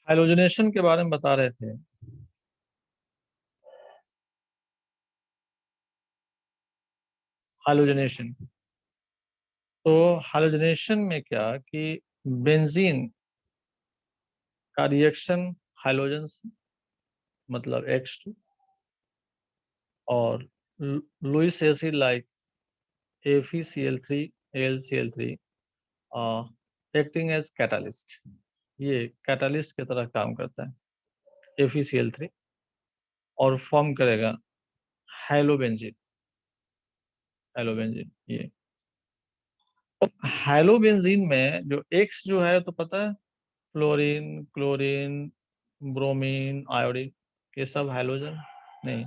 हाइलोजनेशन के बारे में बता रहे थे। हाइलोजनेशन, तो हाइलोजनेशन में क्या कि बेंजीन का रिएक्शन हाइलोजन से, मतलब H2, और Lewis acid like FeCl3 AlCl3 acting as catalyst, ये कैटालिस्ट की तरह काम करता है FeCl3 और फॉर्म करेगा हाइलोबेंजीन। हाइलोबेंजीन ये हाइलोबेंजीन में जो X जो है तो पता है, फ्लोरीन, क्लोरीन, ब्रोमीन, आयोडीन, ये सब हाइलोजन नहीं।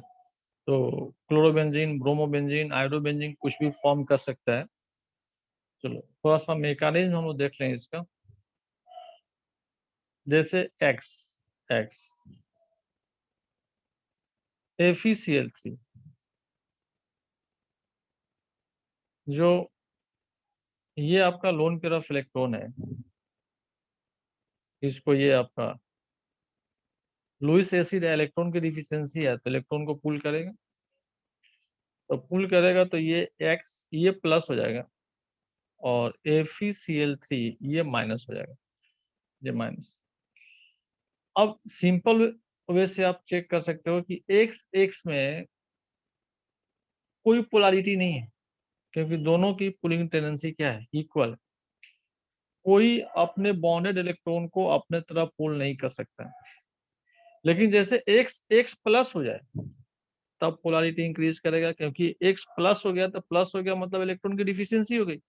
तो क्लोरोबेंजीन, ब्रोमोबेंजीन, आयोडोबेंजीन कुछ भी फॉर्म कर सकता है। चलो थोड़ा सा मेकानिज्म हम लोग देख लें इसका। जैसे एक्स एक्स FeCl3 जो ये आपका लोन पेयर ऑफ इलेक्ट्रॉन है, इसको ये आपका लुईस एसिड है, इलेक्ट्रॉन की डिफिशियंसी है तो इलेक्ट्रॉन को पुल करेगा, तो पुल करेगा तो ये एक्स ये प्लस हो जाएगा और FeCl3 ये माइनस हो जाएगा, ये माइनस। अब सिंपल वे से आप चेक कर सकते हो कि एक्स एक्स में कोई पोलैरिटी नहीं है, क्योंकि दोनों की पुलिंग टेंडेंसी क्या है, इक्वल। कोई अपने बॉन्डेड इलेक्ट्रॉन को अपने तरफ पुल नहीं कर सकता। लेकिन जैसे एक्स एक्स प्लस हो जाए तब पोलैरिटी इंक्रीज करेगा, क्योंकि एक्स प्लस हो गया तो प्लस हो गया मतलब इलेक्ट्रॉन की डिफिशियंसी हो गई।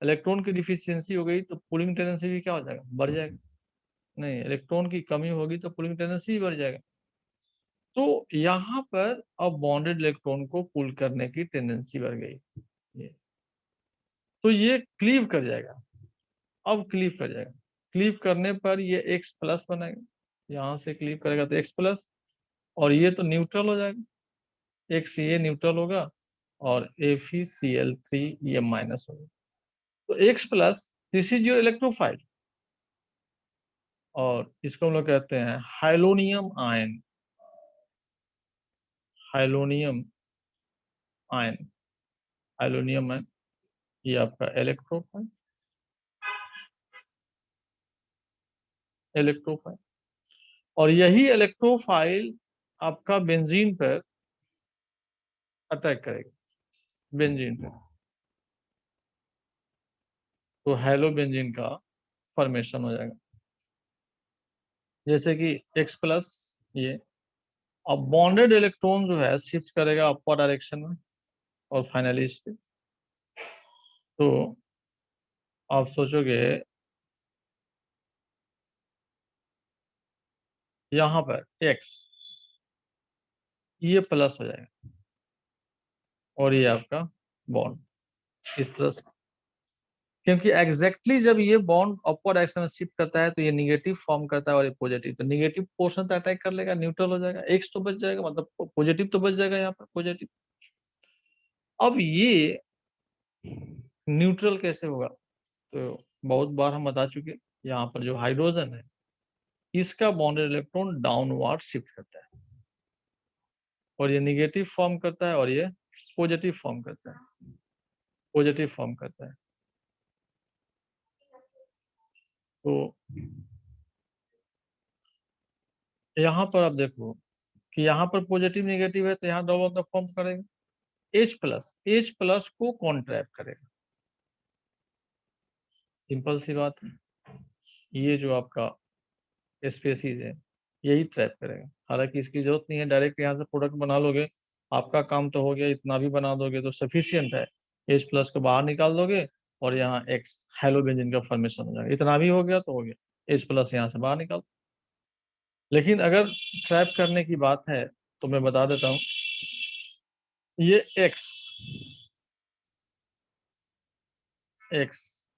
इलेक्ट्रॉन की डिफिशियंसी हो गई तो पुलिंग टेंडेंसी भी क्या हो जाएगा, बढ़ जाएगा। नहीं, इलेक्ट्रॉन की कमी होगी तो पुलिंग टेंडेंसी भी बढ़ जाएगा। तो यहाँ पर अब बॉन्डेड इलेक्ट्रॉन को पुल करने की टेंडेंसी बढ़ गई, ये तो ये क्लीव कर जाएगा। अब क्लीव कर जाएगा, क्लीव करने पर ये एक्स प्लस बनाएगा, यहाँ से क्लीव करेगा तो एक्स प्लस, और ये तो न्यूट्रल हो जाएगा, एक्स ये न्यूट्रल होगा और FeCl3 ये माइनस होगा। तो x plus, this is your electrophile, और इसको हम लोग कहते हैं हाइलोनियम आयन। हाइलोनियम आयन, हाइलोनियम आयन ये आपका इलेक्ट्रोफाइल, इलेक्ट्रोफाइल। और यही इलेक्ट्रोफाइल आपका बेंजीन पर अटैक करेगा, बेंजीन पर, तो हेलो बेंजीन का फॉर्मेशन हो जाएगा। जैसे कि X प्लस ये, अब बॉन्डेड इलेक्ट्रॉन जो है शिफ्ट करेगा अपर डायरेक्शन में और फाइनली इस पे, तो आप सोचोगे यहाँ पर X ये प्लस हो जाएगा और ये आपका बॉन्ड इस तरह से, क्योंकि एग्जैक्टली जब ये बॉन्ड अपवर्ड डायरेक्शन में शिफ्ट करता है तो ये निगेटिव फॉर्म करता है और ये पॉजिटिव, तो निगेटिव पोर्शन तो अटैक कर लेगा, न्यूट्रल हो जाएगा, एक्स तो बच जाएगा, मतलब पॉजिटिव तो बच जाएगा यहाँ पर, पॉजिटिव। अब ये न्यूट्रल कैसे होगा, तो बहुत बार हम बता चुके, यहाँ पर जो हाइड्रोजन है इसका बॉन्डेड इलेक्ट्रॉन डाउनवर्ड शिफ्ट करता है और ये निगेटिव फॉर्म करता है और ये पॉजिटिव फॉर्म करता है, पॉजिटिव फॉर्म करता है। तो यहाँ पर आप देखो कि यहाँ पर पॉजिटिव निगेटिव है तो यहाँ डबल ऑफ द फॉर्म करेगा, H प्लस को कॉन्ट्रैक्ट करेगा, सिंपल सी बात है। ये जो आपका स्पेसीज है यही ट्रैप करेगा, हालांकि इसकी जरूरत नहीं है, डायरेक्ट यहाँ से प्रोडक्ट बना लोगे, आपका काम तो हो गया, इतना भी बना दोगे तो सफिशियंट है। H प्लस को बाहर निकाल दोगे और यहाँ एक्स हेलोबेंजीन का फॉर्मेशन हो जाएगा, इतना भी हो गया तो हो गया, H प्लस यहाँ से बाहर निकाल। लेकिन अगर ट्रैप करने की बात है तो मैं बता देता हूँ, ये एक्स एक्स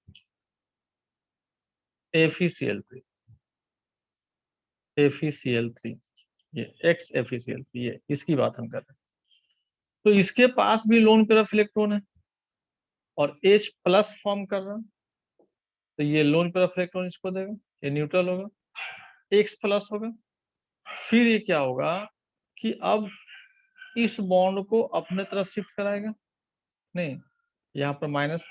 FeCl3 FeCl3 ये एक्स FeCl3 ये इसकी बात हम कर रहे हैं। तो इसके पास भी लोन पेयर ऑफ इलेक्ट्रॉन है और H प्लस फॉर्म कर रहा है, तो ये लोन पेयर ऑफ इलेक्ट्रॉन इसको देगा, ये न्यूट्रल होगा। X प्लस होगा। फिर ये क्या होगा कि अब इस बॉन्ड को अपने तरफ शिफ्ट कराएगा, नहीं यहाँ पर माइनस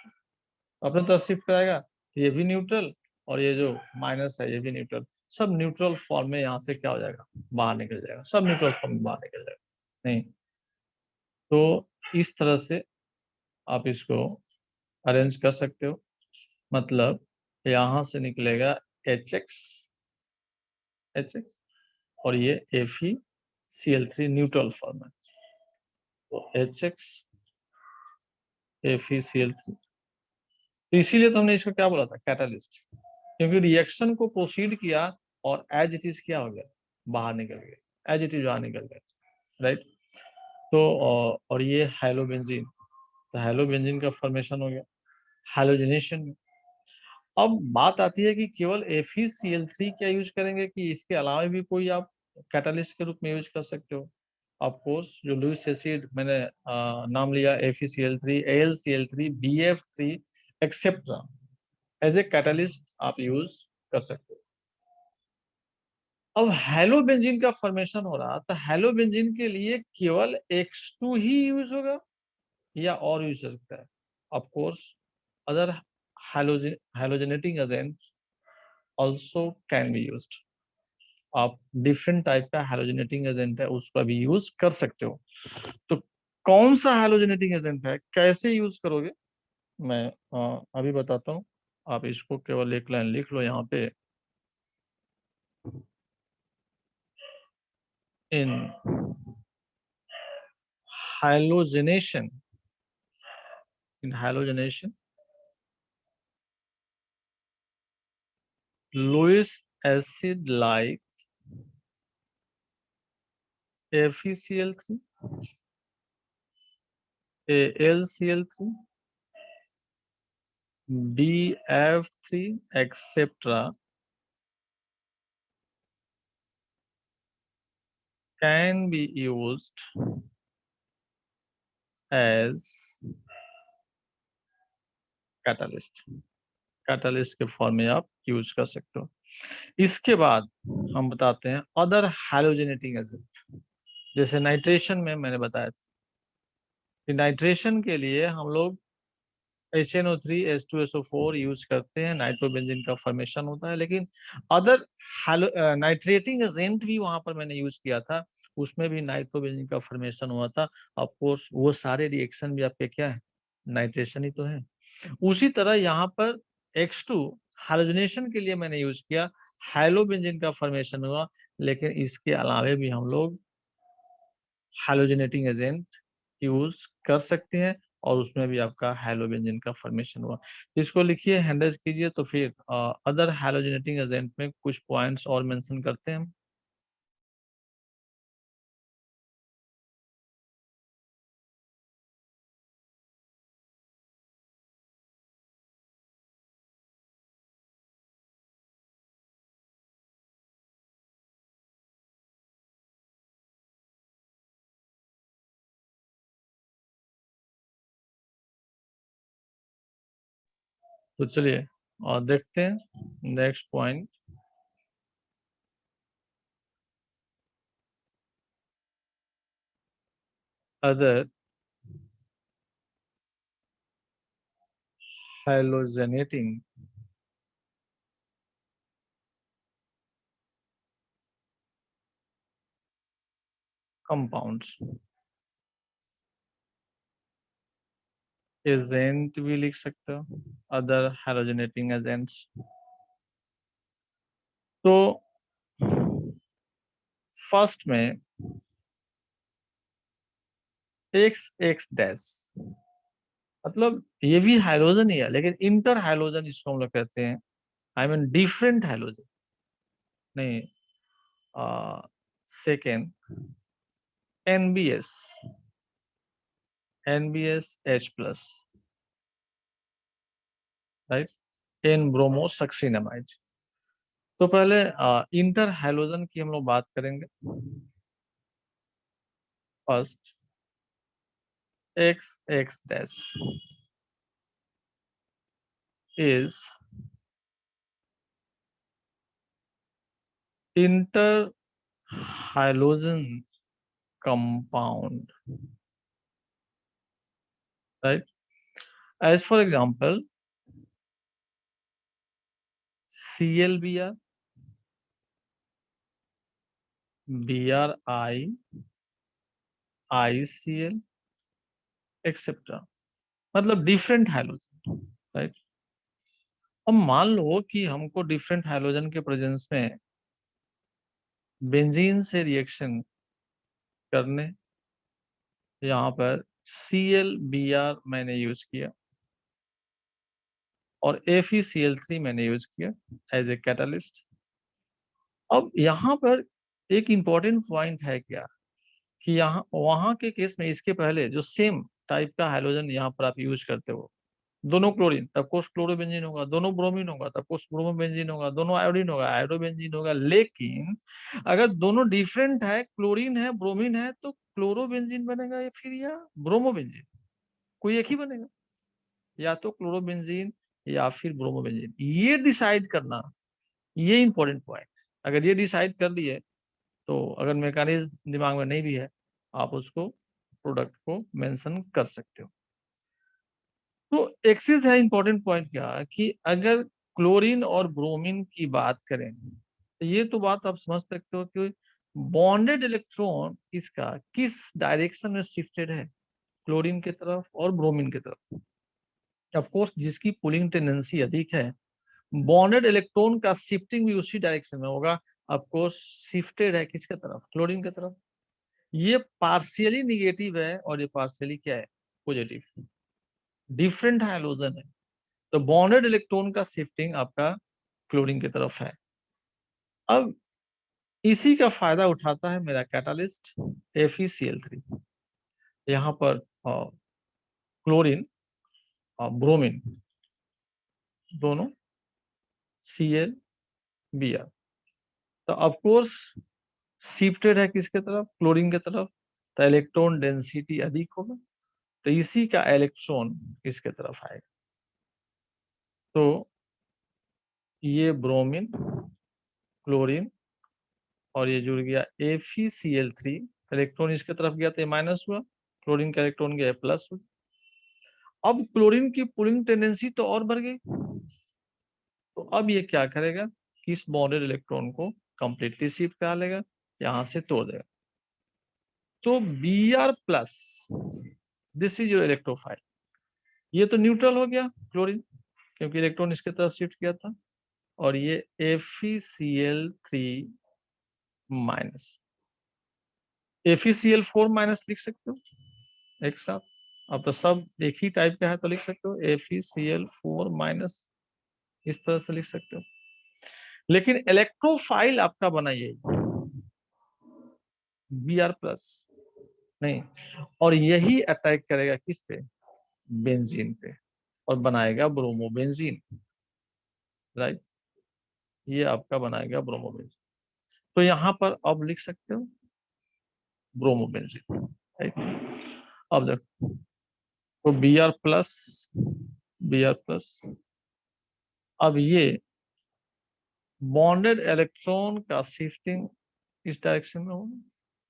अपने तरफ शिफ्ट कराएगा, तो ये भी न्यूट्रल और ये जो माइनस है ये भी न्यूट्रल, सब न्यूट्रल फॉर्म में यहाँ से क्या हो जाएगा, बाहर निकल जाएगा, सब न्यूट्रल फॉर्म में बाहर निकल जाएगा। नहीं तो इस तरह से आप इसको अरेंज कर सकते हो, मतलब यहाँ से निकलेगा एच एक्स और ये FeCl3 न्यूट्रल फॉर्म है, तो HX FeCl3। तो इसीलिए तो हमने इसको क्या बोला था, कैटालिस्ट, क्योंकि रिएक्शन को प्रोसीड किया और एज इट इज क्या हो गया, बाहर निकल गया, एज इट इज बाहर निकल गया, राइट। तो और ये हेलोबेंजीन, तो हेलोबेंजीन का फॉर्मेशन हो गया हेलोजनेशन में। अब बात आती है कि केवल FeCl3 क्या यूज करेंगे कि इसके अलावा भी कोई आप कैटालिस्ट के रूप में यूज कर सकते हो। ऑफ कोर्स जो लुईस एसिड मैंने नाम लिया FeCl3, AlCl3, BF3 etcetera, as a catalyst आप यूज कर सकते हो। अब हेलोबेंजीन का फॉर्मेशन हो रहा, तो हेलोबेंजीन के लिए केवल X2 ही यूज होगा या और यूज हो सकता है? Of course other halogenating agent also can be used. आप डिफरेंट टाइप का हेलोजेनेटिंग एजेंट है उसका भी यूज कर सकते हो। तो कौन सा हेलोजेनेटिंग एजेंट है, कैसे यूज करोगे, मैं अभी बताता हूँ। आप इसको केवल एक लाइन लिख लो यहाँ पे, इन halogenation in halogenation Lewis acid like FeCl3, AlCl3, BF3 etc. can be used as catalyst, catalyst के फॉर्म में आप यूज कर सकते हो। इसके बाद हम बताते हैं अदर हेलोजेनेटिंग एजेंट, जैसे नाइट्रेशन में मैंने बताया था कि नाइट्रेशन के लिए हम लोग HNO3 H2SO4 यूज करते हैं, नाइट्रोबेंजीन का फॉर्मेशन होता है। लेकिन अदर नाइट्रेटिंग एजेंट भी वहां पर मैंने यूज किया था, उसमें भी नाइट्रोबेंजीन का फॉर्मेशन हुआ था। ऑफ कोर्स वो सारे रिएक्शन भी आपके क्या है, नाइट्रेशन ही तो है। उसी तरह यहाँ पर X2 हाइड्रोजनेशन के लिए मैंने यूज किया, हाइलोबेंजीन का फॉर्मेशन हुआ। लेकिन इसके अलावे भी हम लोग हाइलोजेनेटिंग एजेंट यूज कर सकते हैं और उसमें भी आपका हाइलोबेंजीन का फॉर्मेशन हुआ। इसको लिखिए, हैंडल्स कीजिए, तो फिर अदर हाइलोजेनेटिंग एजेंट में कुछ पॉइंट्स और मेंशन करते हैं। तो चलिए और देखते हैं next point. Other halogenating compounds, agent भी लिख सकते हो, अदर हाइलोजेनेटिंग एजेंट्स। तो फर्स्ट में एक्स एक्स डैश, मतलब ये भी हाइड्रोजन ही है लेकिन इंटर हाइड्रोजन इसको हम लोग कहते हैं, आई मीन डिफरेंट हाइड्रोजन, नहीं। Second NBS, NBS H+, right, N bromosuccinimide. तो पहले इंटर हाइड्रोजन की हम लोग बात करेंगे। First X X dash is interhalogen compound, right? As for example ClBr, Bri, ICl etcetera, मतलब डिफरेंट हाइलोजन, राइट? अब मान लो कि हमको डिफरेंट हाइलोजन के प्रेजेंस में बेंजीन से रिएक्शन करने, यहाँ पर ClBr मैंने यूज किया और FeCl3 मैंने यूज किया एज ए कैटलिस्ट। अब यहाँ पर एक इंपॉर्टेंट पॉइंट है क्या, कि यहाँ वहां के केस में इसके पहले जो सेम टाइप का हाइड्रोजन यहाँ पर आप यूज करते हो, दोनों क्लोरीन तब कोर्स क्लोरोबेंजीन होगा, दोनों ब्रोमीन होगा तब कोर्स ब्रोमोबेंजीन होगा, दोनों आयोडीन होगा आयोडोबेंजीन होगा। लेकिन अगर दोनों डिफरेंट है, क्लोरीन है ब्रोमीन है, तो क्लोरोबेंजीन बनेगा या फिर या ब्रोमोबेंजीन, कोई एक ही बनेगा, या तो क्लोरोबेंजीन या फिर ब्रोमोबेंजीन। ये डिसाइड करना, ये इंपॉर्टेंट पॉइंट। अगर ये डिसाइड कर लिए तो अगर मैकेनिज्म दिमाग में नहीं भी है, आप उसको प्रोडक्ट को मेंशन कर सकते हो। तो एक्सिस है इंपॉर्टेंट पॉइंट क्या, कि अगर क्लोरीन और ब्रोमीन की बात करें तो ये तो बात आप समझ सकते हो कि बॉन्डेड इलेक्ट्रॉन इसका किस डायरेक्शन में शिफ्टेड है, क्लोरीन की तरफ और ब्रोमीन की तरफ। ऑफ कोर्स जिसकी पुलिंग टेंडेंसी अधिक है, बॉन्डेड इलेक्ट्रॉन का शिफ्टिंग भी उसी डायरेक्शन में होगा। ऑफ कोर्स शिफ्टेड है किसके तरफ, क्लोरीन की तरफ। ये पार्शियली निगेटिव है और ये पार्शियली क्या है, पॉजिटिव। डिफरेंट हाइड्रोजन है तो बॉन्डेड इलेक्ट्रॉन का शिफ्टिंग आपका क्लोरीन की तरफ है। अब इसी का फायदा उठाता है मेरा कैटालिस्ट FeCl3। यहाँ पर क्लोरीन और ब्रोमीन दोनों ClBr, तो ऑफ कोर्स शिफ्टेड है किसके तरफ, क्लोरीन की तरफ, तो इलेक्ट्रॉन डेंसिटी अधिक होगा, तो इसी का इलेक्ट्रॉन इसके तरफ आएगा। तो ये ब्रोमीन क्लोरीन और ये जुड़ गया FeCl3, इलेक्ट्रॉन इसके तरफ गया तो ये माइनस हुआ, क्लोरीन का इलेक्ट्रॉन गया प्लस हुआ। अब क्लोरीन की पुलिंग टेंडेंसी तो और बढ़ गई, तो अब ये क्या करेगा कि इस बॉन्डेड इलेक्ट्रॉन को कंप्लीटली शिफ्ट करा लेगा, यहां से तोड़ देगा। तो Br+, this is your electrophile. ये तो न्यूट्रल हो गया क्लोरीन, क्योंकि इलेक्ट्रॉन इसके तरफ शिफ्ट किया था, और ये FeCl3 माइनस, FeCl4 माइनस लिख सकते हो एक साथ। अब तो सब एक ही टाइप का है तो लिख सकते हो FeCl4 माइनस, इस तरह से लिख सकते हो। लेकिन इलेक्ट्रोफाइल आपका बना यही Br+ नहीं, और यही अटैक करेगा किस पे, बेंजीन पे, और बनाएगा ब्रोमोबेंजीन, राइट? ये आपका बनाएगा ब्रोमोबेंजीन। तो यहाँ पर अब लिख सकते हो ब्रोमोबेंजीन, राइट? अब देखो, तो Br+, अब ये बॉन्डेड इलेक्ट्रॉन का शिफ्टिंग इस डायरेक्शन में होगा,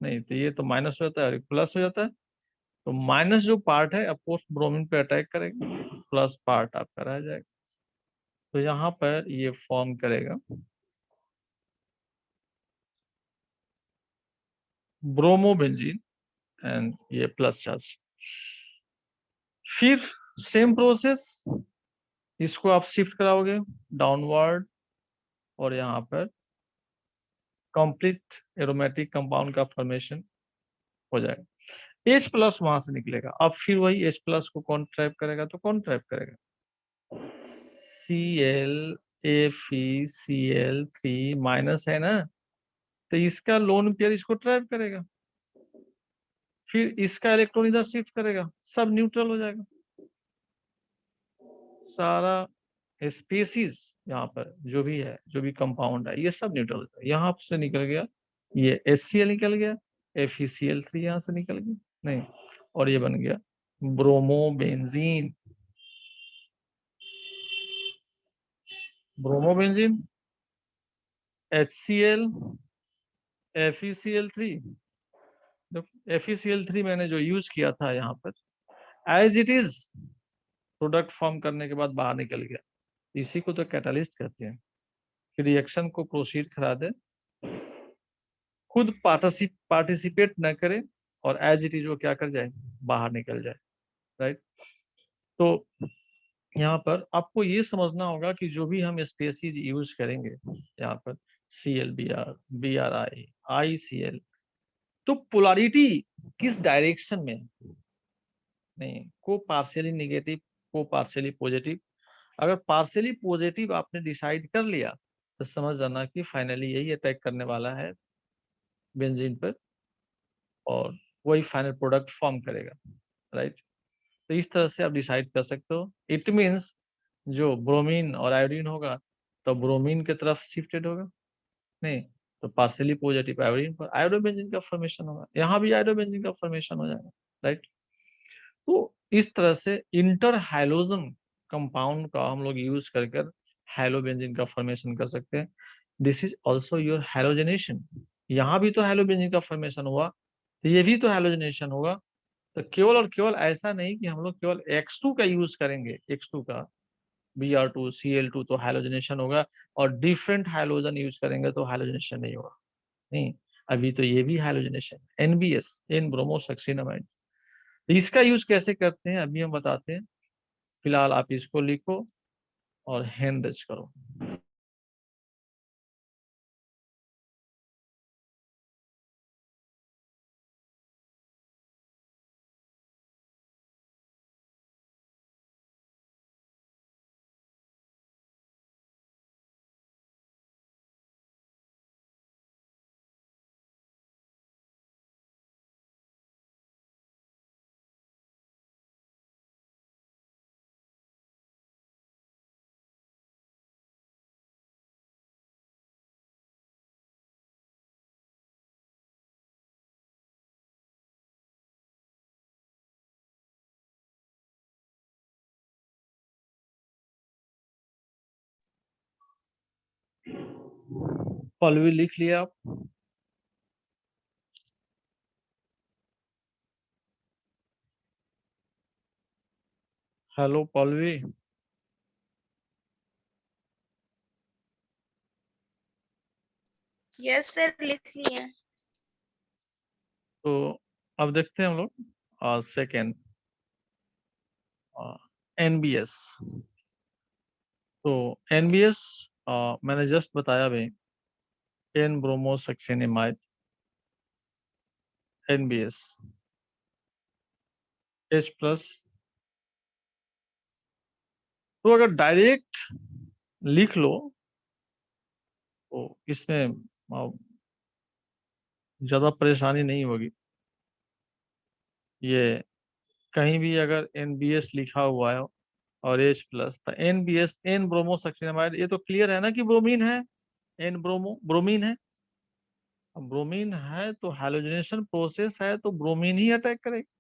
नहीं तो ये तो माइनस हो जाता है और प्लस हो जाता है, तो माइनस जो पार्ट है अफकोर्स ब्रोमीन पे अटैक करेगा, प्लस पार्ट आपका रह जाएगा। तो यहाँ पर ये फॉर्म करेगा ब्रोमोबेंजीन एंड ये प्लस चार्ज। फिर सेम प्रोसेस, इसको आप शिफ्ट कराओगे डाउनवर्ड, और यहाँ पर कंप्लीट एरोमेटिक कंपाउंड का फॉर्मेशन हो जाएगा। H+ वहां से निकलेगा। अब फिर वही H+ को कौन ट्रैप करेगा, तो कौन ट्रैप करेगा, ClFeCl3 माइनस है ना, तो इसका लोन पेयर इसको ट्रैप करेगा, फिर इसका इलेक्ट्रॉन इधर शिफ्ट करेगा, सब न्यूट्रल हो जाएगा। सारा स्पीसीज यहाँ पर जो भी है, जो भी कंपाउंड है, ये सब न्यूट्रल हो जाएगा। यहाँ से निकल गया ये HCl निकल गया, FeCl3 यहाँ से निकल गया, नहीं, और ये बन गया bromobenzene. Bromobenzene HCl FeCl3, FeCl3 मैंने जो यूज किया था यहाँ पर as it is product form करने के बाद बाहर निकल गया, इसी को तो कैटालिस्ट कहते हैं कि रिएक्शन को प्रोसीड करा दे, खुद पार्टिसिपेट न करे और एज इट इज वो क्या कर जाए, बाहर निकल जाए, राइट। तो यहाँ पर आपको ये समझना होगा कि जो भी हम स्पेसीज यूज करेंगे यहाँ पर ClBr, BrI, ICl, तो पोलारिटी किस डायरेक्शन में नहीं, को पार्शियली निगेटिव, को पार्शियली पॉजिटिव। अगर पार्शियली पॉजिटिव आपने डिसाइड कर लिया तो समझ जाना कि फाइनली यही अटैक करने वाला है बेंजीन पर और वही फाइनल प्रोडक्ट फॉर्म करेगा, राइट। तो इस तरह से आप डिसाइड कर सकते हो। इट मीन्स जो ब्रोमीन और आयोडीन होगा तो ब्रोमीन की तरफ शिफ्टेड होगा, नहीं तो पार्शियली पॉजिटिव आयोडीन पर आयोडोबेंजीन का फॉर्मेशन होगा, यहाँ भी आयोडोबेंजीन का फॉर्मेशन हो जाएगा, राइट। तो इस तरह से इंटर हाइलोजन कंपाउंड का हम लोग यूज कर कर हाइलोबेंजीन का फॉर्मेशन कर सकते हैं। दिस इज ऑल्सो योर हाइलोजनेशन, यहाँ भी तो हाइलोबेंजीन का फॉर्मेशन हुआ तो ये भी तो हाइलोजनेशन होगा। तो केवल और केवल ऐसा नहीं कि हम लोग केवल X2 का यूज करेंगे, X2 का Br2 Cl2 तो हाइलोजनेशन होगा और डिफरेंट हाइलोजन यूज करेंगे तो हाइलोजनेशन नहीं होगा, नहीं। अभी तो ये भी हाइलोजनेशन NBS, एन ब्रोमोसक्सिनामाइड, इसका यूज कैसे करते हैं अभी हम बताते हैं। फिलहाल आप इसको लिखो और हैंड टच करो। पॉलवी लिख लिया आप? हेलो पॉलवी। यस सर, लिख लिए। तो अब देखते हैं हम लोग सेकेंड NBS। तो NBS मैंने जस्ट बताया भाई, एन ब्रोमोसक्सिनामाइड NBS H+। तो अगर डायरेक्ट लिख लो तो इसमें ज्यादा परेशानी नहीं होगी। ये कहीं भी अगर NBS लिखा हुआ है और H+ तो NBS एन ब्रोमोसक्सिनामाइड, ये तो क्लियर है ना कि ब्रोमीन है, एन ब्रोमीन है। अब ब्रोमीन है तो हैलोजनेशन प्रोसेस है तो ब्रोमीन ही अटैक करेगा।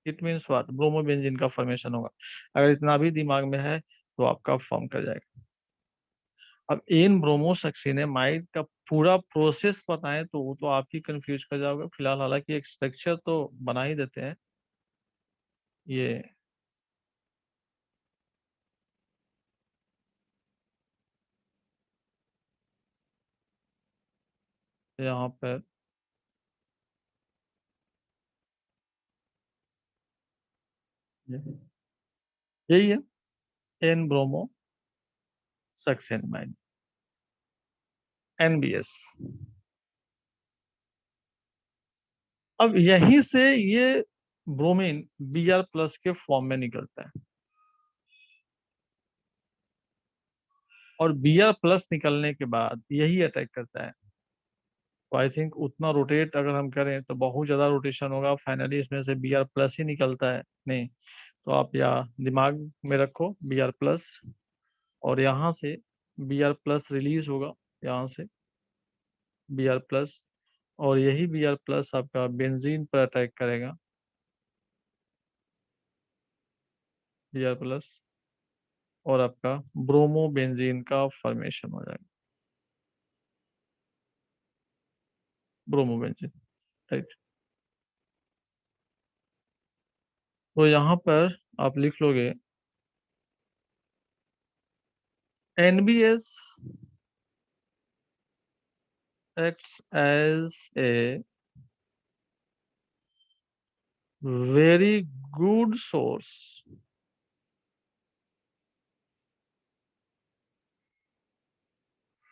इट मीन्स व्हाट, ब्रोमोबेंजीन का फॉर्मेशन होगा। अगर इतना भी दिमाग में है तो आपका फॉर्म कर जाएगा। अब एन ब्रोमोसक्सिनामाइड का पूरा प्रोसेस बताएं तो वो तो आप ही कंफ्यूज कर जाओगे। फिलहाल हालांकि एक स्ट्रक्चर तो बना ही देते हैं। ये यहाँ पर यही है, एन ब्रोमोसक्सिनामाइड NBS। अब यहीं से ये ब्रोमीन Br+ के फॉर्म में निकलता है और Br+ निकलने के बाद यही अटैक करता है। तो आई थिंक उतना रोटेट अगर हम करें तो बहुत ज्यादा रोटेशन होगा, फाइनली इसमें से Br+ ही निकलता है, नहीं तो आप या दिमाग में रखो Br+, और यहाँ से Br+ रिलीज होगा, यहाँ से Br+, और यही Br+ आपका बेंजीन पर अटैक करेगा, Br+, और आपका ब्रोमो बेंजीन का फॉर्मेशन हो जाएगा। Bromobenzene, right. तो यहाँ पर आप लिख लोगे NBS acts as a very good source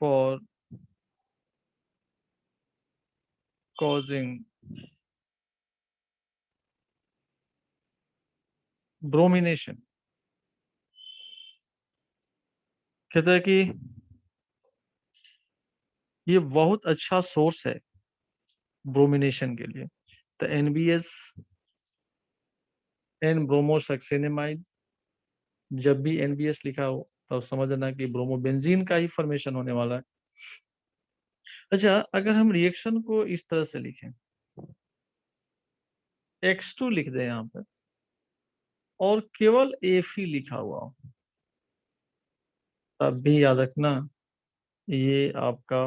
for causing bromination. कहता है कि ये बहुत अच्छा सोर्स है ब्रोमिनेशन के लिए। तो NBS, एन ब्रोमोसक्सेनिमाइड, जब भी NBS लिखा हो तब समझना कि ब्रोमोबेंजीन का ही फॉर्मेशन होने वाला है। अच्छा, अगर हम रिएक्शन को इस तरह से लिखें, X2 लिख दें यहाँ पर और केवल Fe लिखा हुआ हो, तब भी याद रखना ये आपका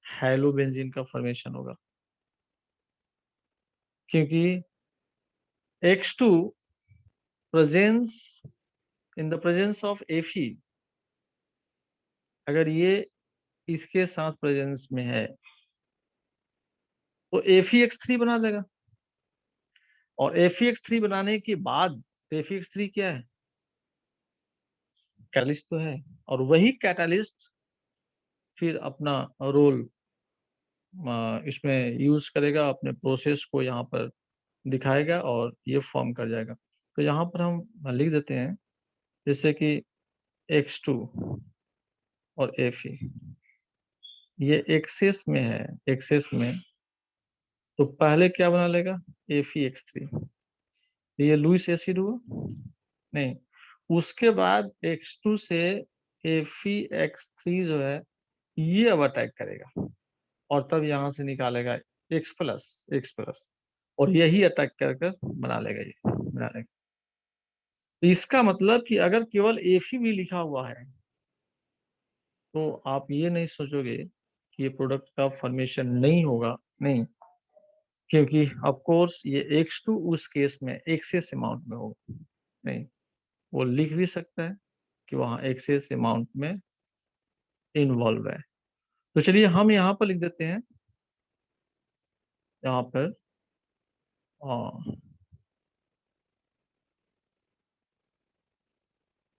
हैलोबेंजीन का फॉर्मेशन होगा, क्योंकि X2 presence in the presence of Fe, अगर ये इसके साथ प्रेजेंस में है तो FeX3 बना देगा, और FeX3 बनाने के बाद FeX3 क्या है, कैटलिस्ट तो है, और वही कैटलिस्ट फिर अपना रोल इसमें यूज करेगा, अपने प्रोसेस को यहाँ पर दिखाएगा और ये फॉर्म कर जाएगा। तो यहाँ पर हम लिख देते हैं जैसे कि X2 और Fe, ये एक्सेस में है, एक्सेस में, तो पहले क्या बना लेगा, FeX3, ये लुईस एसिड हुआ नहीं, उसके बाद X2 से FeX3 जो है ये अब अटैक करेगा और तब यहां से निकालेगा X प्लस, और यही अटैक कर कर बना लेगा, ये बना लेगा। तो इसका मतलब कि अगर केवल Fe भी लिखा हुआ है तो आप ये नहीं सोचोगे कि ये प्रोडक्ट का फॉर्मेशन नहीं होगा, नहीं, क्योंकि ऑफ कोर्स ये X2 उस केस में एक्सेस अमाउंट में होगा, नहीं, वो लिख भी सकता है कि वहां एक्सेस अमाउंट में इन्वॉल्व है। तो चलिए हम यहाँ पर लिख देते हैं, यहाँ पर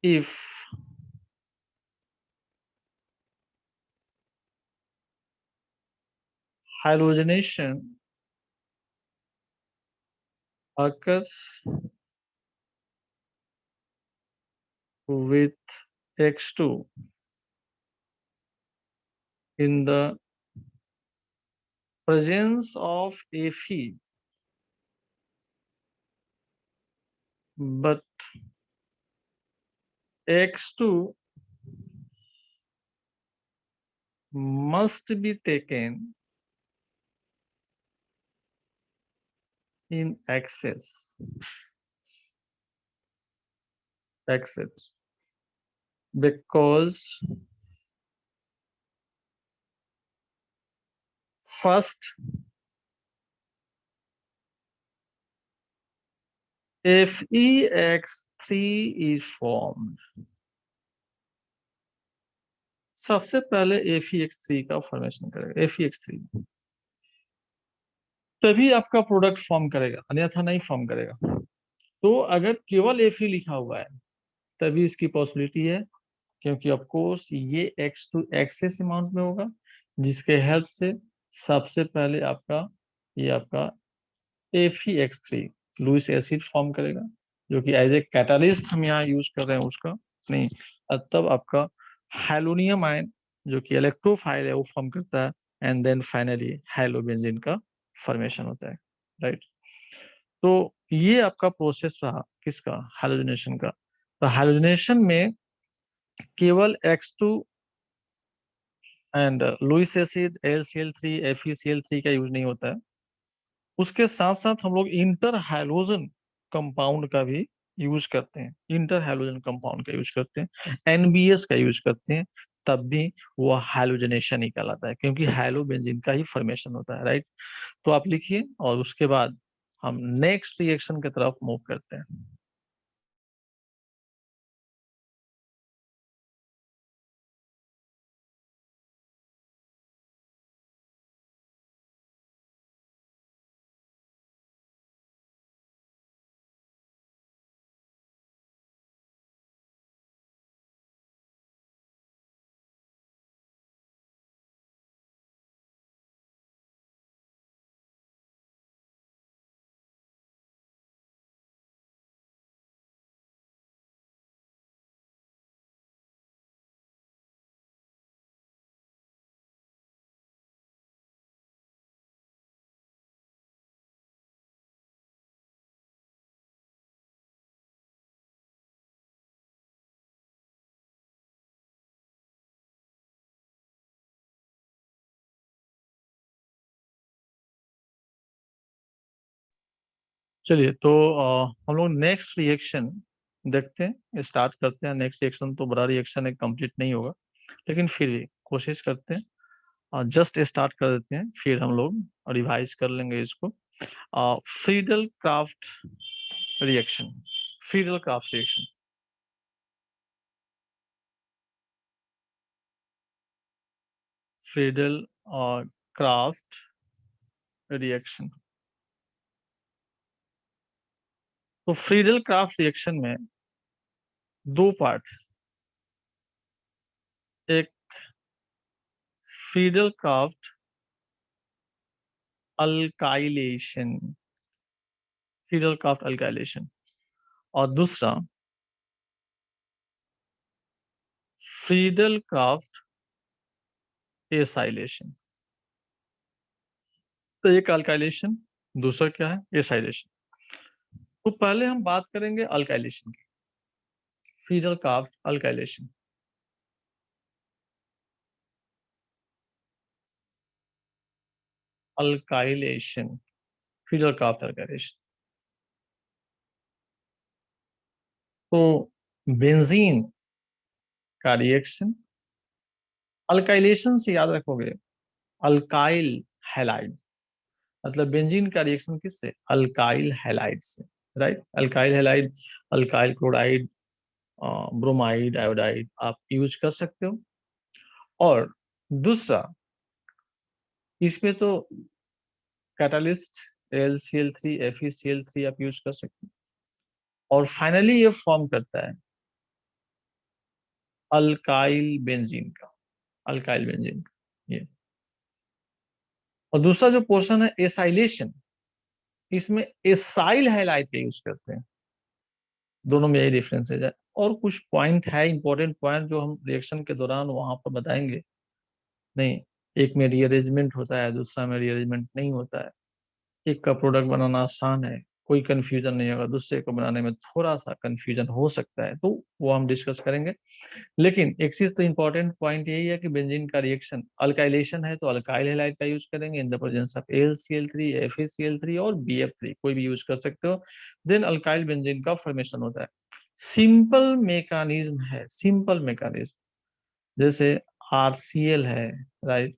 if halogenation occurs with X2 in the presence of Fe, but X2 must be taken in excess, because first FeX3 is formed, सबसे पहले FeX3 का फॉर्मेशन करेगा, FeX3 तभी आपका प्रोडक्ट फॉर्म करेगा, अन्यथा नहीं फॉर्म करेगा। तो अगर केवल Fe लिखा हुआ है तभी इसकी पॉसिबिलिटी है, क्योंकि ऑफ कोर्स ये X2 एक्सेस अमाउंट में होगा, जिसके हेल्प से सबसे पहले आपका ये आपका FeX3 लुईस एसिड फॉर्म करेगा, जो कि एज ए कैटालिस्ट हम यहाँ यूज कर रहे हैं उसका, नहीं, तब आपका हैलोनियम आयन जो कि इलेक्ट्रोफाइल है वो फॉर्म करता है, एंड देन फाइनली हैलोबेंजीन का फॉर्मेशन होता है, राइट। तो ये आपका प्रोसेस रहा किसका, हैलोजिनेशन का। तो हैलोजिनेशन में केवल X2 and Lewis acid LCl3 FeCl3 का यूज नहीं होता है, उसके साथ साथ हम लोग इंटर हैलोजन कंपाउंड का भी यूज करते हैं, इंटर हैलोजन कंपाउंड का यूज करते हैं, NBS का यूज करते हैं। तब भी वो हैलोजनेशन ही कहलाता है, क्योंकि हैलो बेंजीन का ही फॉर्मेशन होता है, राइट। तो आप लिखिए और उसके बाद हम नेक्स्ट रिएक्शन की तरफ मूव करते हैं। चलिए तो हम लोग नेक्स्ट रिएक्शन देखते हैं, स्टार्ट करते हैं। नेक्स्ट रिएक्शन तो बड़ा रिएक्शन है, कंप्लीट नहीं होगा, लेकिन फिर भी कोशिश करते हैं और जस्ट स्टार्ट कर देते हैं, फिर हम लोग रिवाइज कर लेंगे इसको। Friedel craft reaction, Friedel craft reaction, Friedel और क्राफ्ट रिएक्शन। तो फ्रीडल क्राफ्ट रिएक्शन में दो पार्ट, एक Friedel craft alkylation, Friedel craft alkylation, और दूसरा फ्रीडल क्राफ्ट एसाइलेशन। तो एक अल्काइलेशन, दूसरा क्या है, एसाइलेशन। तो पहले हम बात करेंगे अल्काइलेशन की, Friedel craft alkylation. Alkylation, Friedel craft alkylation. तो बेंजीन का रिएक्शन, अल्काइलेशन से याद रखोगे अल्काइल हैलाइड, मतलब बेंजीन का रिएक्शन किससे, अल्काइल हैलाइड से, right. Alkyl halide, alkyl chloride, bromide, iodide आप यूज कर सकते हो। और दूसरा, इसमें तो कैटालिस्ट AlCl3 FeCl3 आप यूज कर सकते हो। और फाइनली ये फॉर्म करता है अल्काइल बेंजीन का, अल्काइल बेंजीन का ये। और दूसरा जो पोर्शन है एसाइलेशन, इसमें एसाइल हैलाइड का यूज करते हैं। दोनों में यही डिफरेंस है। और कुछ पॉइंट है, इंपॉर्टेंट पॉइंट, जो हम रिएक्शन के दौरान वहां पर बताएंगे। नहीं, एक में रीअरेंजमेंट होता है, दूसरा में रीअरेंजमेंट नहीं होता है। एक का प्रोडक्ट बनाना आसान है, कोई कंफ्यूजन नहीं होगा, दूसरे को बनाने में थोड़ा सा कंफ्यूजन हो सकता है, तो वो हम डिस्कस करेंगे। लेकिन एक चीज तो इंपॉर्टेंट पॉइंट यही है कि बेंजीन का रिएक्शन अल्काइलेशन है तो अल्काइल हैलाइड का यूज करेंगे in the presence of AlCl3 FeCl3 और BF3, कोई भी यूज कर सकते हो। देन अल्काइल बेंजीन का फॉर्मेशन होता है। सिंपल मैकेनिज्म है, सिंपल मैकेनिज्म। जैसे RCl है, राइट,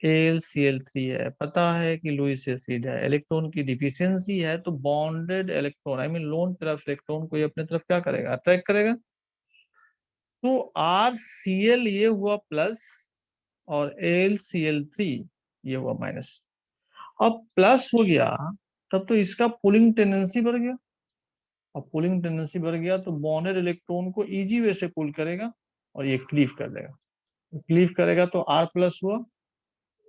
AlCl3 है, पता है कि लुईस एसिड है, इलेक्ट्रॉन की डिफिशियंसी है, तो bonded electron, I mean loan तरफ इलेक्ट्रॉन को ये अपने तरफ क्या करेगा, अट्रैक्ट करेगा। तो RCl ये हुआ प्लस और AlCl3 ये हुआ माइनस। अब प्लस हो गया, तब तो इसका पुलिंग टेंडेंसी बढ़ गया। अब पुलिंग टेंडेंसी बढ़ गया तो बॉन्डेड इलेक्ट्रॉन को इजी वे से पुल करेगा और ये क्लीव कर देगा। क्लीव करेगा तो R प्लस हुआ,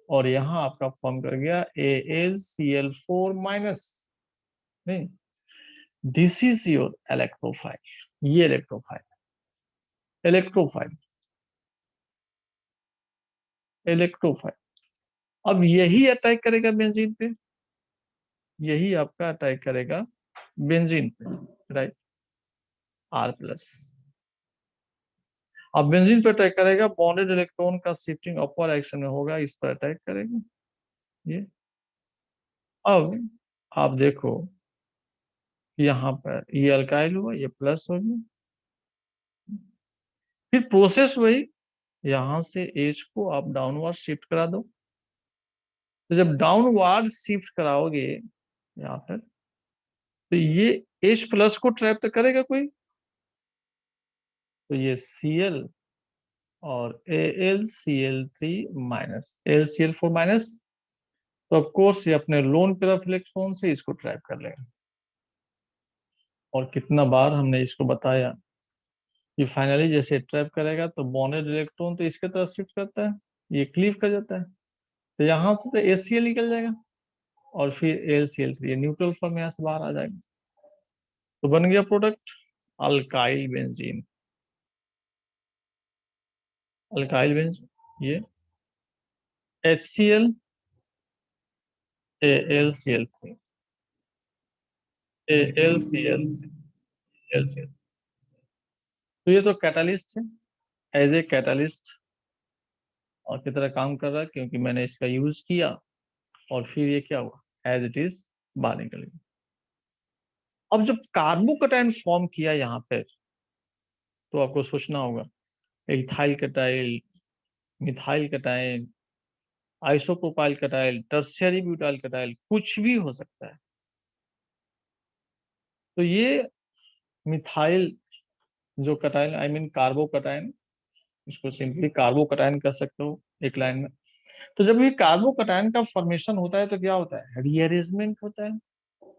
और यहाँ आपका फॉर्म कर गया AlCl4 माइनस। नहीं, दिस इज योर इलेक्ट्रोफाइल, ये इलेक्ट्रोफाइल, इलेक्ट्रोफाइल, इलेक्ट्रोफाइल। अब यही अटैक करेगा बेंजीन पे, यही आपका अटैक करेगा बेंजीन पे, राइट, R प्लस। अब बेंजीन पे अटैक करेगा, बॉन्डेड इलेक्ट्रॉन का शिफ्टिंग अपवर्ड एक्शन में होगा, इस पर अटैक करेगा ये। अब आप देखो, यहाँ पर ये अल्काइल हुआ, ये प्लस हो गया, फिर प्रोसेस वही, यहां से H को आप डाउनवर्ड शिफ्ट करा दो। तो जब डाउनवर्ड शिफ्ट कराओगे यहाँ पर, तो ये H प्लस को ट्रैप तो करेगा कोई, तो ये Cl और AlCl3 माइनस AlCl4 माइनस, तो ऑफ कोर्स ये अपने लोन पेयर इलेक्ट्रॉन से इसको ट्रैप कर लेगा। और कितना बार हमने इसको बताया कि फाइनली जैसे ट्रैप करेगा तो बॉन्डेड इलेक्ट्रॉन तो इसके तरफ शिफ्ट करता है, ये क्लीव कर जाता है, तो यहाँ से तो ACl निकल जाएगा और फिर AlCl3, ये न्यूट्रल फॉर्म यहाँ से बाहर आ जाएगा। तो बन गया product alkyl benzene. Alkyl benzene ये HCl AlCl3 AlCl3 AlCl, तो ये तो कैटालिस्ट है, एज ए कैटालिस्ट और की तरह काम कर रहा है, क्योंकि मैंने इसका यूज किया और फिर ये क्या हुआ, एज इट इज बाहर निकल गया। अब जब कार्बोकैटायन फॉर्म किया यहाँ पे, तो आपको सोचना होगा ethyl कटाइल, methyl कटाइल, isopropyl कटाइल, tertiary butyl कटाइल, कुछ भी हो सकता है। तो ये मिथाइल जो कटाइल, आई मीन कार्बोकैटायन, इसको सिंपली कार्बोकैटायन कह सकते हो एक लाइन में। तो जब ये कार्बोकैटायन का फॉर्मेशन होता है तो क्या होता है, रीअरेंजमेंट होता है।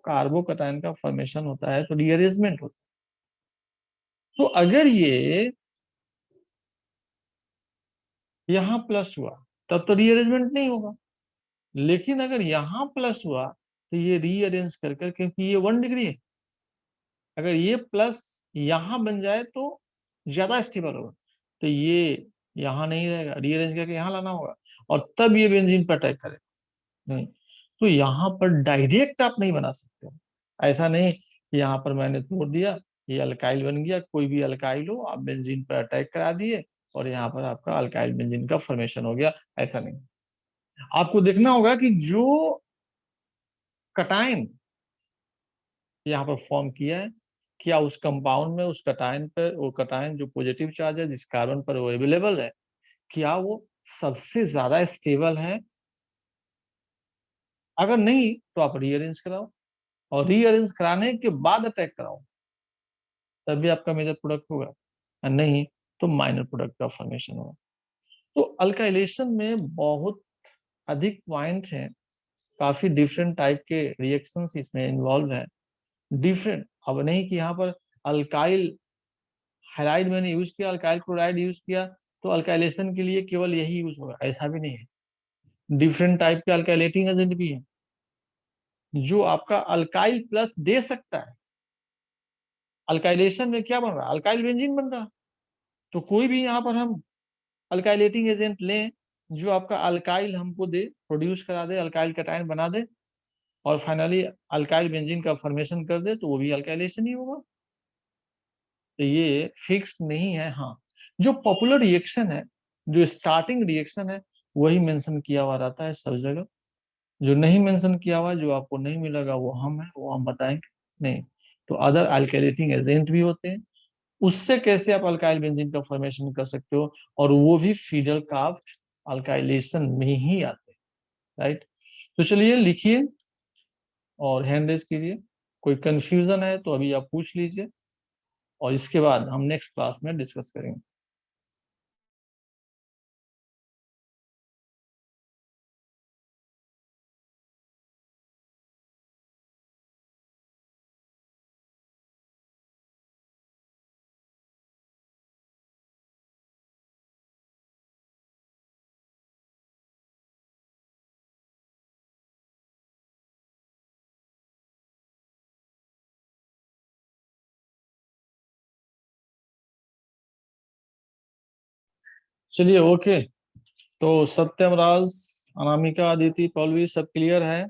कार्बोकैटायन का फॉर्मेशन होता है तो रीअरेंजमेंट होता है। तो अगर ये यहां प्लस हुआ तब तो रीअरेंजमेंट नहीं होगा, लेकिन अगर यहां प्लस हुआ तो ये रीअरेंज कर कर, क्योंकि ये 1 डिग्री है, अगर ये प्लस यहां बन जाए तो ज्यादा स्टेबल होगा, तो ये यहां नहीं रहेगा, रीअरेंज करके यहां लाना होगा और तब ये बेंजीन पर अटैक करेगा। नहीं, तो यहाँ पर डायरेक्ट आप नहीं बना सकते। ऐसा नहीं कि यहाँ पर मैंने तोड़ दिया, ये अल्काइल बन गया, कोई भी अल्काइल हो आप बेंजीन पर अटैक करा दिए और यहाँ पर आपका अल्काइल बेंजीन का फॉर्मेशन हो गया, ऐसा नहीं। आपको देखना होगा कि जो कटायन यहाँ पर फॉर्म किया है, क्या उस कंपाउंड में उस कटायन पर, वो कटायन जो पॉजिटिव चार्ज है जिस कार्बन पर वो अवेलेबल है, क्या वो सबसे ज्यादा स्टेबल है। अगर नहीं तो आप रीअरेंज कराओ और रीअरेंज कराने के बाद अटैक कराओ, तभी आपका मेजर प्रोडक्ट होगा, और नहीं तो माइनर प्रोडक्ट का फॉर्मेशन होगा। तो अल्काइलेशन में बहुत अधिक पॉइंट हैं, काफी डिफरेंट टाइप के रिएक्शंस इसमें इन्वॉल्व है। डिफरेंट, अब नहीं कि यहाँ पर अल्काइल हाइलाइड मैंने यूज किया, अल्काइल क्लोराइड यूज किया तो अल्काइलेशन के लिए केवल यही यूज होगा, ऐसा भी नहीं है। डिफरेंट टाइप के अल्काइलेटिंग एजेंट भी है जो आपका अल्काइल प्लस दे सकता है। अल्काइलेशन में क्या बन रहा है, अल्काइल बेंजीन बन रहा है। तो कोई भी यहाँ पर हम अल्काइलेटिंग एजेंट लें जो आपका अल्काइल हमको दे, प्रोड्यूस करा दे, अल्काइल कैटायन बना दे और फाइनली अल्काइल बेंजीन का फॉर्मेशन कर दे, तो वो भी अल्काइलेशन ही होगा। तो ये फिक्स नहीं है। हाँ, जो पॉपुलर रिएक्शन है, जो स्टार्टिंग रिएक्शन है, वही मेंशन किया हुआ रहता है सब जगह। जो नहीं मेंशन किया हुआ, जो आपको नहीं मिलेगा, वो हम है, वो हम बताएंगे नहीं। तो अदर अल्काइलेटिंग एजेंट भी होते हैं, उससे कैसे आप अल्काइल बेंजीन का फॉर्मेशन कर सकते हो, और वो भी फीडल कार्ब्ड अल्काइलेशन में ही आते हैं, राइट। तो चलिए लिखिए और हैंड रेज कीजिए, कोई कंफ्यूजन है तो अभी आप पूछ लीजिए और इसके बाद हम नेक्स्ट क्लास में डिस्कस करेंगे। चलिए ओके, तो सत्यम, राज, अनामिका, अदिति, पौलवी सब क्लियर है।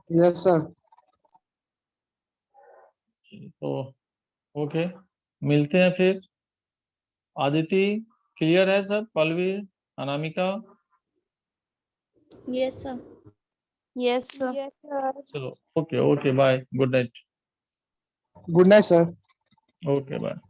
Yes sir. तो ओके, मिलते हैं फिर। अदिति क्लियर है सब, Paulvi, Anamika. Yes, sir. Yes, sir. Yes, sir. चलो okay, okay bye, good night. Good night sir. Okay bye.